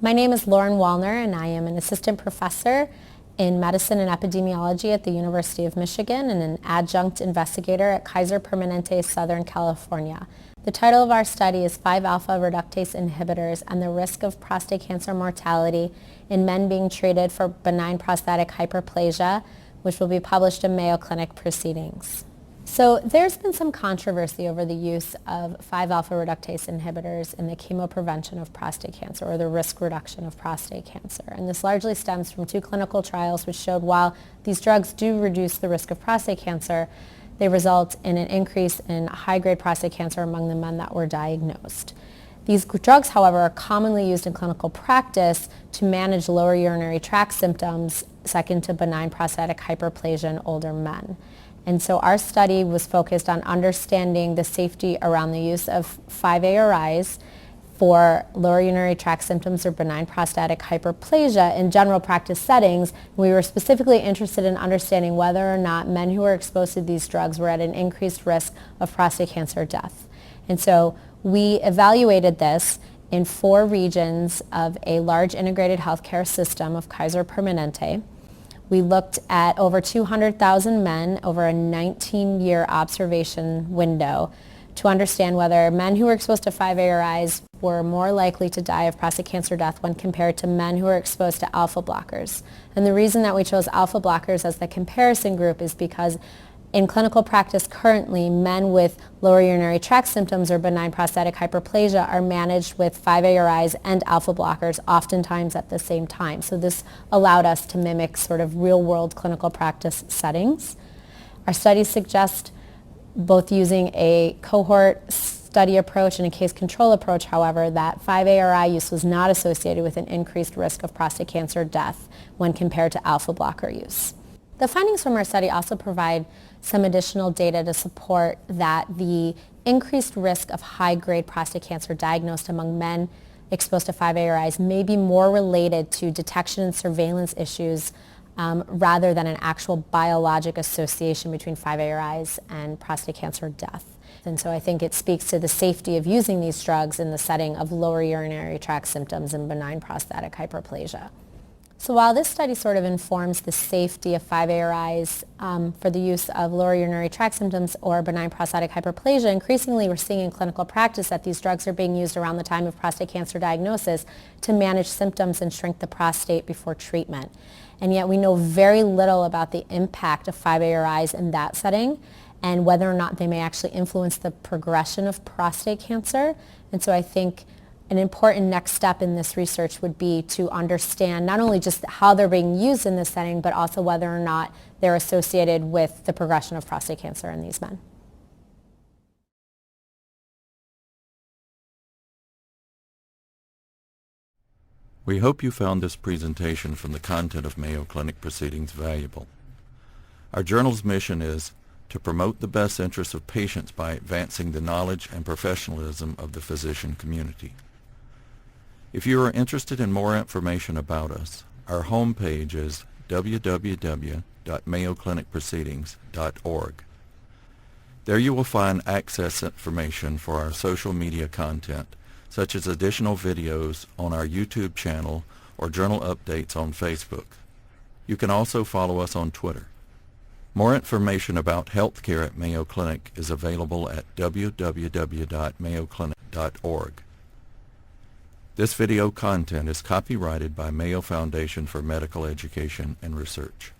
My name is Lauren Wallner, and I am an assistant professor in medicine and epidemiology at the University of Michigan and an adjunct investigator at Kaiser Permanente, Southern California. The title of our study is 5-alpha reductase inhibitors and the risk of prostate cancer mortality in men being treated for benign prostatic hyperplasia, which will be published in Mayo Clinic Proceedings. So there's been some controversy over the use of 5-alpha reductase inhibitors in the chemoprevention of prostate cancer, or the risk reduction of prostate cancer. And this largely stems from two clinical trials which showed while these drugs do reduce the risk of prostate cancer, they result in an increase in high-grade prostate cancer among the men that were diagnosed. These drugs, however, are commonly used in clinical practice to manage lower urinary tract symptoms second to benign prostatic hyperplasia in older men. And so our study was focused on understanding the safety around the use of 5-ARIs for lower urinary tract symptoms or benign prostatic hyperplasia in general practice settings. We were specifically interested in understanding whether or not men who were exposed to these drugs were at an increased risk of prostate cancer death. And so we evaluated this in 4 regions of a large integrated healthcare system of Kaiser Permanente. We looked at over 200,000 men over a 19-year observation window to understand whether men who were exposed to 5-ARIs were more likely to die of prostate cancer death when compared to men who were exposed to alpha blockers. And the reason that we chose alpha blockers as the comparison group is because in clinical practice currently, men with lower urinary tract symptoms or benign prostatic hyperplasia are managed with 5-ARIs and alpha blockers oftentimes at the same time. So this allowed us to mimic sort of real-world clinical practice settings. Our studies suggest both using a cohort study approach and a case control approach, however, that 5-ARI use was not associated with an increased risk of prostate cancer death when compared to alpha blocker use. The findings from our study also provide some additional data to support that the increased risk of high-grade prostate cancer diagnosed among men exposed to 5-ARIs may be more related to detection and surveillance issues rather than an actual biologic association between 5-ARIs and prostate cancer death. And so I think it speaks to the safety of using these drugs in the setting of lower urinary tract symptoms and benign prostatic hyperplasia. So while this study sort of informs the safety of 5-ARIs for the use of lower urinary tract symptoms or benign prostatic hyperplasia, increasingly we're seeing in clinical practice that these drugs are being used around the time of prostate cancer diagnosis to manage symptoms and shrink the prostate before treatment. And yet we know very little about the impact of 5-ARIs in that setting and whether or not they may actually influence the progression of prostate cancer. And so I think an important next step in this research would be to understand not only just how they're being used in this setting, but also whether or not they're associated with the progression of prostate cancer in these men. We hope you found this presentation from the content of Mayo Clinic Proceedings valuable. Our journal's mission is to promote the best interests of patients by advancing the knowledge and professionalism of the physician community. If you are interested in more information about us, our homepage is www.mayoclinicproceedings.org. There you will find access information for our social media content, such as additional videos on our YouTube channel or journal updates on Facebook. You can also follow us on Twitter. More information about healthcare at Mayo Clinic is available at www.mayoclinic.org. This video content is copyrighted by Mayo Foundation for Medical Education and Research.